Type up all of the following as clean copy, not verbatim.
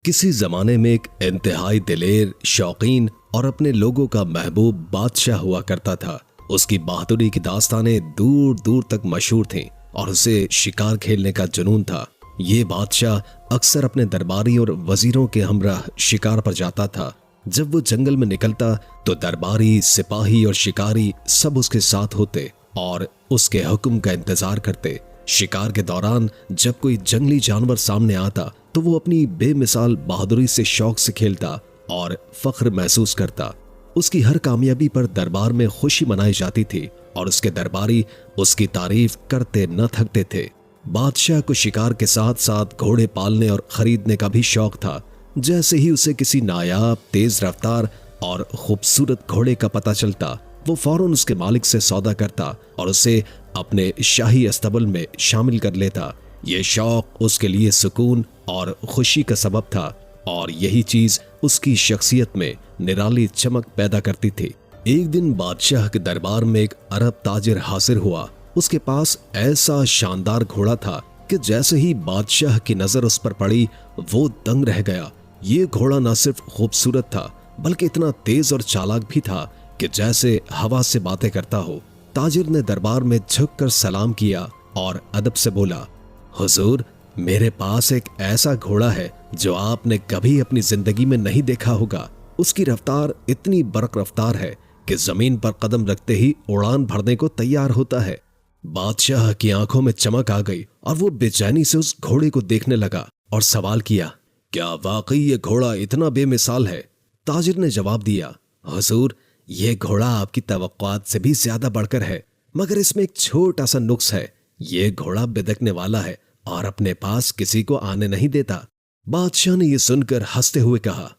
किसी जमाने में एक इंतहाई दिलेर, शौकीन और अपने लोगों का महबूब बादशाह हुआ करता था। उसकी बहादुरी की दास्तानें दूर दूर तक मशहूर थीं और उसे शिकार खेलने का जुनून था। ये बादशाह अक्सर अपने दरबारी और वजीरों के हमराह शिकार पर जाता था। जब वो जंगल में निकलता तो दरबारी, सिपाही और शिकारी सब उसके साथ होते और उसके हुक्म का इंतजार करते। शिकार के दौरान जब कोई जंगली जानवर सामने आता तो वो अपनी बेमिसाल बहादुरी से शौक से खेलता और फख्र महसूस करता। उसकी हर कामयाबी पर दरबार में खुशी मनाई जाती थी और उसके दरबारी उसकी तारीफ करते न थकते थे। बादशाह को शिकार के साथ साथ घोड़े पालने और खरीदने का भी शौक था। जैसे ही उसे किसी नायाब, तेज रफ्तार और खूबसूरत घोड़े का पता चलता, वो फौरन उसके मालिक से सौदा करता और उसे अपने शाही अस्तबल में शामिल कर लेता। ये शौक उसके लिए सुकून और खुशी का सबब था और यही चीज उसकी शख्सियत में निराली चमक पैदा करती थी। एक दिन बादशाह के दरबार में एक अरब ताजिर हाजिर हुआ। उसके पास ऐसा शानदार घोड़ा था कि जैसे ही बादशाह की नजर उस पर पड़ी वो दंग रह गया। ये घोड़ा न सिर्फ खूबसूरत था बल्कि इतना तेज और चालाक भी था कि जैसे हवा से बातें करता हो। ताजिर ने दरबार में झुककर सलाम किया और अदब से बोला, हुजूर, मेरे पास एक ऐसा घोड़ा है जो आपने कभी अपनी जिंदगी में नहीं देखा होगा। उसकी रफ्तार इतनी बरक रफ्तार है कि जमीन पर कदम रखते ही उड़ान भरने को तैयार होता है। बादशाह की आंखों में चमक आ गई और वो बेचैनी से उस घोड़े को देखने लगा और सवाल किया, क्या वाकई ये घोड़ा इतना बेमिसाल है? ताजिर ने जवाब दिया, हुजूर, ये घोड़ा आपकी तवक्कुआत से भी ज्यादा बढ़कर है, मगर इसमें एक छोटा सा नुक्स है। ये घोड़ा बिदकने वाला है और अपने पास किसी को आने नहीं देता। बादशाह ने यह सुनकर हंसते हुए कहा,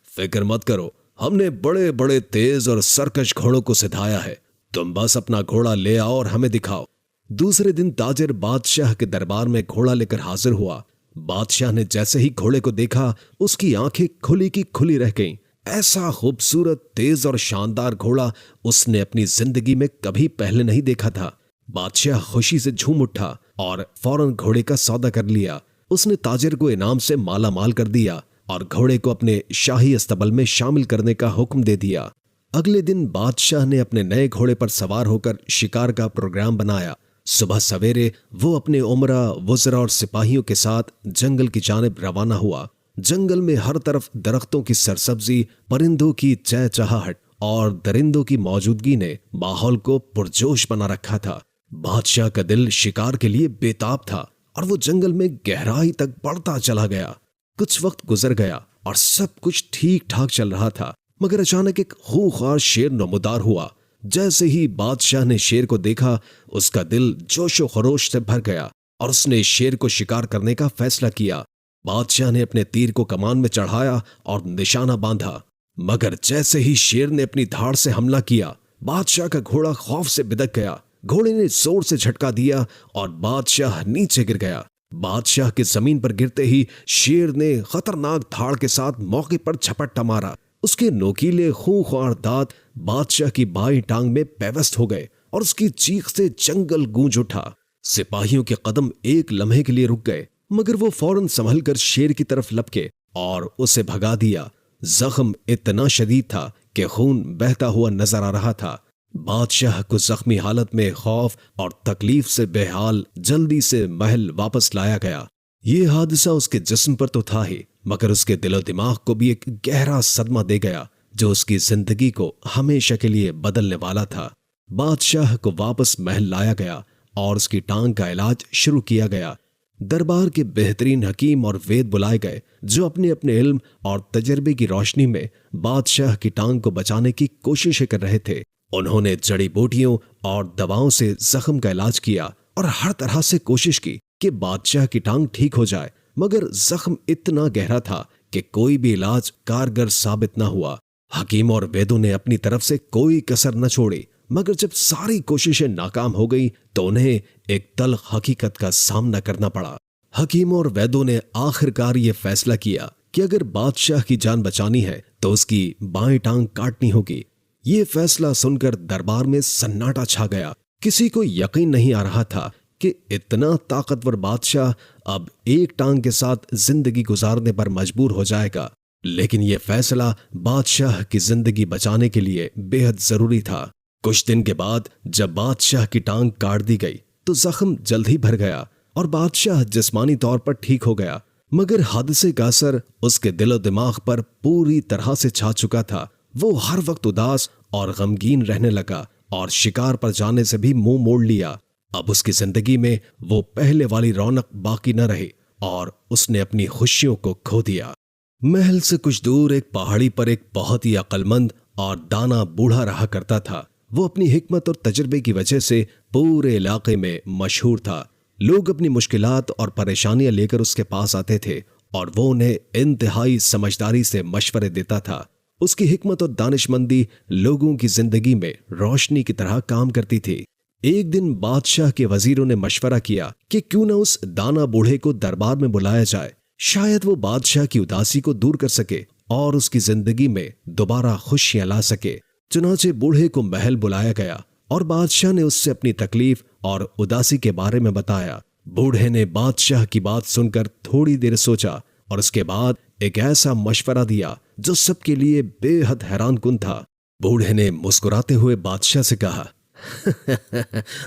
फिक्र मत करो, हमने बड़े बड़े तेज और सरकश घोड़ों को सिखाया है। तुम बस अपना घोड़ा ले आओ और हमें दिखाओ। दूसरे दिन ताजिर बादशाह के दरबार में घोड़ा लेकर हाजिर हुआ। बादशाह ने जैसे ही घोड़े को देखा उसकी आंखें खुली की खुली रह गईं। ऐसा खूबसूरत, तेज और शानदार घोड़ा उसने अपनी जिंदगी में कभी पहले नहीं देखा था। बादशाह खुशी से झूम उठा और फौरन घोड़े का सौदा कर लिया। उसने ताजिर को इनाम से माला माल कर दिया और घोड़े को अपने शाही अस्तबल में शामिल करने का हुक्म दे दिया। अगले दिन बादशाह ने अपने नए घोड़े पर सवार होकर शिकार का प्रोग्राम बनाया। सुबह सवेरे वो अपने उमरा, वज़रा और सिपाहियों के साथ जंगल की जानिब रवाना हुआ। जंगल में हर तरफ दरख्तों की सरसब्जी, परिंदों की चहचहाहट और दरिंदों की मौजूदगी ने माहौल को पुरजोश बना रखा था। बादशाह का दिल शिकार के लिए बेताब था और वो जंगल में गहराई तक बढ़ता चला गया। कुछ वक्त गुजर गया और सब कुछ ठीक ठाक चल रहा था, मगर अचानक एक खूंखार शेर नमूदार हुआ। जैसे ही बादशाह ने शेर को देखा, उसका दिल जोशो खरोश से भर गया और उसने शेर को शिकार करने का फैसला किया। बादशाह ने अपने तीर को कमान में चढ़ाया और निशाना बांधा, मगर जैसे ही शेर ने अपनी धाड़ से हमला किया, बादशाह का घोड़ा खौफ से बिदक गया। घोड़े ने जोर से झटका दिया और बादशाह नीचे गिर गया। बादशाह के जमीन पर गिरते ही शेर ने खतरनाक धाड़ के साथ मौके पर झपट्टा मारा। उसके नोकीले खूंखार दांत बादशाह की बाईं टांग में पेवस्त हो गए और उसकी चीख से जंगल गूंज उठा। सिपाहियों के कदम एक लम्हे के लिए रुक गए, मगर वो फौरन संभलकर शेर की तरफ लपके और उसे भगा दिया। जख्म इतना शदीद था कि खून बहता हुआ नजर आ रहा था। बादशाह को जख्मी हालत में खौफ और तकलीफ से बेहाल जल्दी से महल वापस लाया गया। ये हादसा उसके जिस्म पर तो था ही, मगर उसके दिलो दिमाग को भी एक गहरा सदमा दे गया जो उसकी जिंदगी को हमेशा के लिए बदलने वाला था। बादशाह को वापस महल लाया गया और उसकी टांग का इलाज शुरू किया गया। दरबार के बेहतरीन हकीम और वेद बुलाए गए जो अपने अपने इल्म और तजर्बे की रोशनी में बादशाह की टांग को बचाने की कोशिशें कर रहे थे। उन्होंने जड़ी बूटियों और दवाओं से जख्म का इलाज किया और हर तरह से कोशिश की कि बादशाह की टांग ठीक हो जाए, मगर जख्म इतना गहरा था कि कोई भी इलाज कारगर साबित न हुआ। हकीम और वेदों ने अपनी तरफ से कोई कसर न छोड़ी, मगर जब सारी कोशिशें नाकाम हो गई तो उन्हें एक तल्ख हकीकत का सामना करना पड़ा। हकीम और वैद्यों ने आखिरकार ये फैसला किया कि अगर बादशाह की जान बचानी है तो उसकी बाएं टांग काटनी होगी। ये फैसला सुनकर दरबार में सन्नाटा छा गया। किसी को यकीन नहीं आ रहा था कि इतना ताकतवर बादशाह अब एक टांग के साथ जिंदगी गुजारने पर मजबूर हो जाएगा। लेकिन यह फैसला बादशाह की जिंदगी बचाने के लिए बेहद जरूरी था। कुछ दिन के बाद जब बादशाह की टांग काट दी गई तो जख्म जल्द ही भर गया और बादशाह जिस्मानी तौर पर ठीक हो गया, मगर हादसे का असर उसके दिलो दिमाग पर पूरी तरह से छा चुका था। वो हर वक्त उदास और गमगीन रहने लगा और शिकार पर जाने से भी मुंह मोड़ लिया। अब उसकी जिंदगी में वो पहले वाली रौनक बाकी न रही और उसने अपनी खुशियों को खो दिया। महल से कुछ दूर एक पहाड़ी पर एक बहुत ही अक्लमंद और दाना बूढ़ा रहा करता था। वो अपनी हिकमत और तजुर्बे की वजह से पूरे इलाके में मशहूर था। लोग अपनी मुश्किलात और परेशानियां लेकर उसके पास आते थे और वो उन्हें इंतहाई समझदारी से मशवरे देता था। उसकी हिकमत और दानिशमंदी लोगों की जिंदगी में रोशनी की तरह काम करती थी। एक दिन बादशाह के वजीरों ने मशवरा किया कि क्यों न उस दाना बूढ़े को दरबार में बुलाया जाए, शायद वो बादशाह की उदासी को दूर कर सके और उसकी जिंदगी में दोबारा खुशियां ला सके। चुनाचे बूढ़े को महल बुलाया गया और बादशाह ने उससे अपनी तकलीफ और उदासी के बारे में बताया। बूढ़े ने बादशाह की बात सुनकर थोड़ी देर सोचा और उसके बाद एक ऐसा मशवरा दिया जो सबके लिए बेहद हैरानकुन था। बूढ़े ने मुस्कुराते हुए बादशाह से कहा,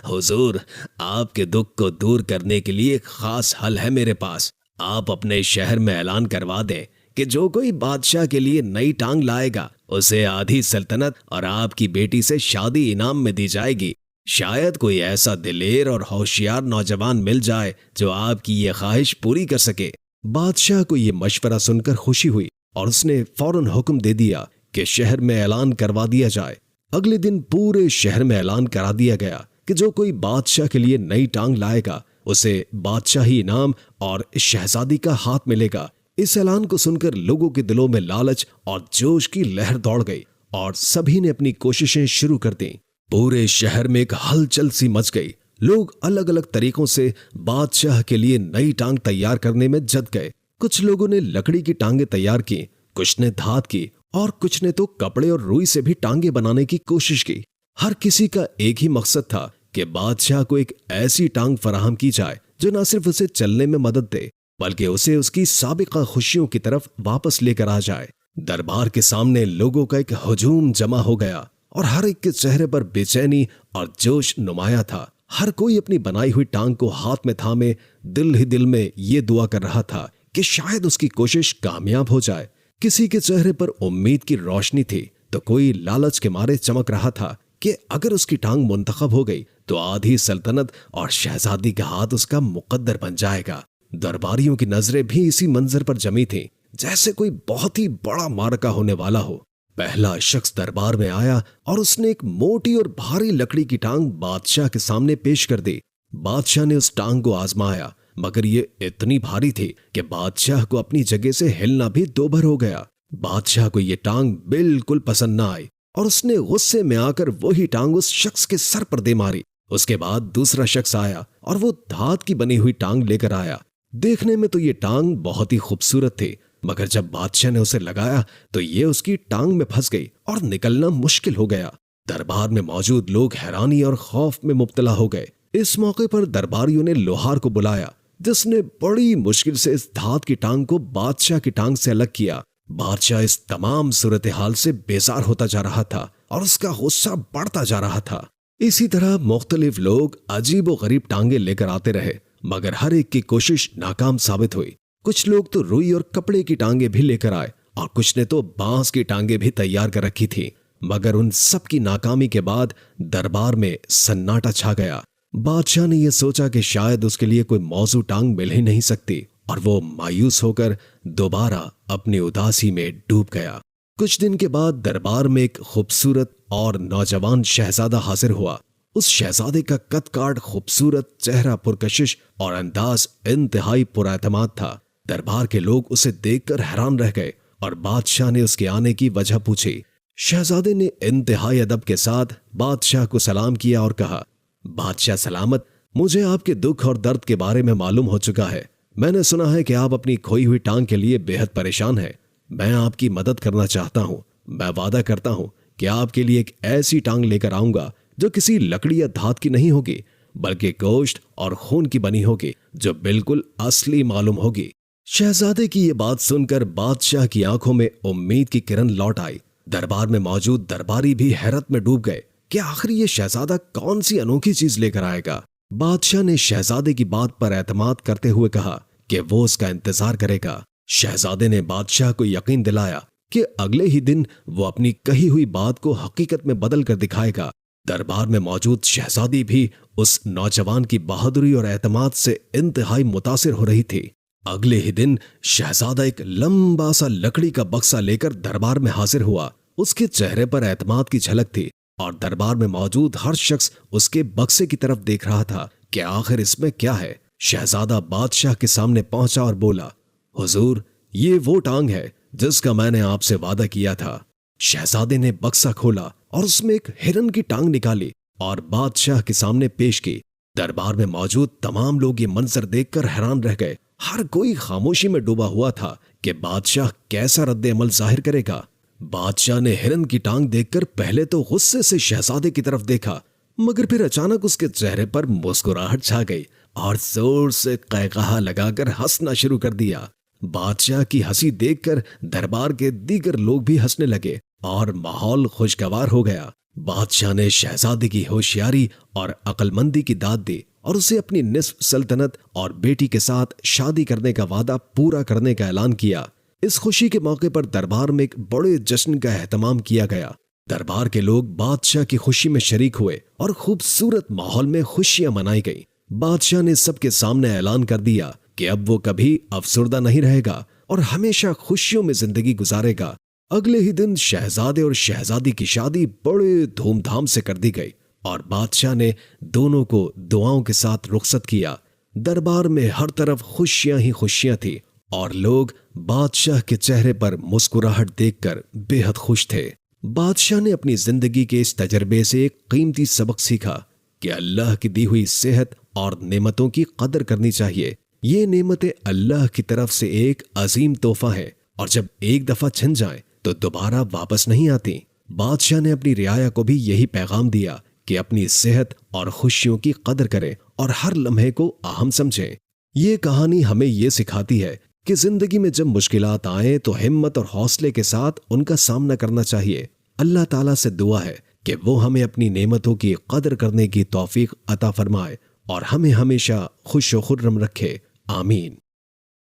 हुजूर, आपके दुख को दूर करने के लिए एक खास हल है मेरे पास। आप अपने शहर में ऐलान करवा दें कि जो कोई बादशाह के लिए नई टांग लाएगा उसे आधी सल्तनत और आपकी बेटी से शादी इनाम में दी जाएगी। शायद कोई ऐसा दिलेर और होशियार नौजवान मिल जाए जो आपकी ये ख्वाहिश पूरी कर सके। बादशाह को ये मशवरा सुनकर खुशी हुई और उसने फौरन हुक्म दे दिया कि शहर में ऐलान करवा दिया जाए। अगले दिन पूरे शहर में ऐलान करा दिया गया कि जो कोई बादशाह के लिए नई टांग लाएगा उसे बादशाही इनाम और शहजादी का हाथ मिलेगा। इस ऐलान को सुनकर लोगों के दिलों में लालच और जोश की लहर दौड़ गई और सभी ने अपनी कोशिशें शुरू कर दी। पूरे शहर में एक हलचल सी मच गई। लोग अलग अलग तरीकों से बादशाह के लिए नई टांग तैयार करने में जट गए। कुछ लोगों ने लकड़ी की टांगे तैयार की, कुछ ने धात की और कुछ ने तो कपड़े और रुई से भी टांगे बनाने की कोशिश की। हर किसी का एक ही मकसद था कि बादशाह को एक ऐसी टांग फराहम की जाए जो न सिर्फ उसे चलने में मदद दे बल्कि उसे उसकी साबिका खुशियों की तरफ वापस लेकर आ जाए। दरबार के सामने लोगों का एक हुजूम जमा हो गया और हर एक के चेहरे पर बेचैनी और जोश नुमाया था। हर कोई अपनी बनाई हुई टांग को हाथ में थामे दिल ही दिल में ये दुआ कर रहा था कि शायद उसकी कोशिश कामयाब हो जाए। किसी के चेहरे पर उम्मीद की रोशनी थी तो कोई लालच के मारे चमक रहा था कि अगर उसकी टांग मुंतखब हो गई तो आधी सल्तनत और शहजादी का हाथ उसका मुकद्दर बन जाएगा। दरबारियों की नजरें भी इसी मंजर पर जमी थीं, जैसे कोई बहुत ही बड़ा मार्का होने वाला हो। पहला शख्स दरबार में आया और उसने एक मोटी और भारी लकड़ी की टांग बादशाह के सामने पेश कर दी। बादशाह ने उस टांग को आजमाया, मगर ये इतनी भारी थी कि बादशाह को अपनी जगह से हिलना भी दोभर हो गया। बादशाह को ये टांग बिल्कुल पसंद न आई और उसने गुस्से में आकर वही टांग उस शख्स के सर पर दे मारी। उसके बाद दूसरा शख्स आया और वो धात की बनी हुई टांग लेकर आया। देखने में तो ये टांग बहुत ही खूबसूरत थी, मगर जब बादशाह ने उसे लगाया तो ये उसकी टांग में फंस गई और निकलना मुश्किल हो गया। दरबार में मौजूद लोग हैरानी और खौफ में मुब्तला हो गए। इस मौके पर दरबारियों ने लोहार को बुलाया, जिसने बड़ी मुश्किल से इस धात की टांग को बादशाह की टांग से अलग किया। बादशाह इस तमाम सूरत हाल से बेजार होता जा रहा था और उसका गुस्सा बढ़ता जा रहा था। इसी तरह मुख्तलिफ लोग अजीब व गरीब टांगे लेकर आते रहे, मगर हर एक की कोशिश नाकाम साबित हुई। कुछ लोग तो रुई और कपड़े की टांगे भी लेकर आए और कुछ ने तो बांस की टांगे भी तैयार कर रखी थी, मगर उन सब की नाकामी के बाद दरबार में सन्नाटा छा गया। बादशाह ने यह सोचा कि शायद उसके लिए कोई मौजू टांग मिल ही नहीं सकती और वो मायूस होकर दोबारा अपनी उदासी में डूब गया। कुछ दिन के बाद दरबार में एक खूबसूरत और नौजवान शहजादा हाजिर हुआ। उस शहजादे का कद काट खूबसूरत, चेहरा पुरकशिश और अंदाज इंतहाई पुरएतमाद था। दरबार के लोग उसे देखकर हैरान रह गए और बादशाह ने उसके आने की वजह पूछी। शहजादे ने इंतहाई अदब के साथ बादशाह को सलाम किया और कहा, बादशाह सलामत, मुझे आपके दुख और दर्द के बारे में मालूम हो चुका है। मैंने सुना है कि आप अपनी खोई हुई टांग के लिए बेहद परेशान हैं। मैं आपकी मदद करना चाहता हूँ। मैं वादा करता हूँ कि आपके लिए एक ऐसी टांग लेकर आऊंगा जो किसी लकड़ी या धात की नहीं होगी, बल्कि गोश्त और खून की बनी होगी, जो बिल्कुल असली मालूम होगी। शहजादे की ये बात सुनकर बादशाह की आंखों में उम्मीद की किरण लौट आई। दरबार में मौजूद दरबारी भी हैरत में डूब गए कि आखिर ये शहजादा कौन सी अनोखी चीज लेकर आएगा। बादशाह ने शहजादे की बात पर एतमाद करते हुए कहा कि वो उसका इंतजार करेगा। शहजादे ने बादशाह को यकीन दिलाया कि अगले ही दिन वो अपनी कही हुई बात को हकीकत में बदल कर दिखाएगा। दरबार में मौजूद शहजादी भी उस नौजवान की बहादुरी और एतमाद से इंतहाई मुतासिर हो रही थी। अगले ही दिन शहजादा एक लंबा सा लकड़ी का बक्सा लेकर दरबार में हाजिर हुआ। उसके चेहरे पर एतमाद की झलक थी और दरबार में मौजूद हर शख्स उसके बक्से की तरफ देख रहा था कि आखिर इसमें क्या है। शहजादा बादशाह के सामने पहुंचा और बोला, हुजूर, ये वो टांग है जिसका मैंने आपसे वादा किया था। शहजादे ने बक्सा खोला और उसमें एक हिरन की टांग निकाली और बादशाह के सामने पेश की। दरबार में मौजूद तमाम लोग ये मंजर देखकर हैरान रह गए। हर कोई खामोशी में डूबा हुआ था कि बादशाह कैसा रद्द अमल जाहिर करेगा। बादशाह ने हिरन की टांग देखकर पहले तो गुस्से से शहजादे की तरफ देखा, मगर फिर अचानक उसके चेहरे पर मुस्कुराहट छा गई और जोर से क़हक़हा लगाकर हंसना शुरू कर दिया। बादशाह की हंसी देखकर दरबार के दीगर लोग भी हंसने लगे और माहौल खुशगवार हो गया। बादशाह ने शहजादे की होशियारी और अक्लमंदी की दाद दी और उसे अपनी निस्फ सल्तनत और बेटी के साथ शादी करने का वादा पूरा करने का ऐलान किया। इस खुशी के मौके पर दरबार में एक बड़े जश्न का एहतमाम किया गया। दरबार के लोग बादशाह की खुशी में शरीक हुए और खूबसूरत माहौल में खुशियां मनाई गईं। बादशाह ने सबके सामने ऐलान कर दिया कि अब वो कभी अफसुर्दा नहीं रहेगा और हमेशा खुशियों में जिंदगी गुजारेगा। अगले ही दिन शहजादे और शहजादी की शादी बड़े धूमधाम से कर दी गई और बादशाह ने दोनों को दुआओं के साथ रुखसत किया। दरबार में हर तरफ खुशियां ही खुशियां थी और लोग बादशाह के चेहरे पर मुस्कुराहट देखकर बेहद खुश थे। बादशाह ने अपनी जिंदगी के इस तजर्बे से एक कीमती सबक सीखा कि अल्लाह की दी हुई सेहत और नेमतों की कदर करनी चाहिए। ये नेमतें अल्लाह की तरफ से एक अजीम तोहफा है और जब एक दफा छिन जाए तो दोबारा वापस नहीं आती। बादशाह ने अपनी रियाया को भी यही पैगाम दिया कि अपनी सेहत और खुशियों की कदर करें और हर लम्हे को अहम समझें। ये कहानी हमें ये सिखाती है कि जिंदगी में जब मुश्किलात आए तो हिम्मत और हौसले के साथ उनका सामना करना चाहिए। अल्लाह ताला से दुआ है कि वो हमें अपनी नेमतों की कदर करने की तौफीक अता फरमाए और हमें हमेशा खुश व खुर्रम रखे। आमीन।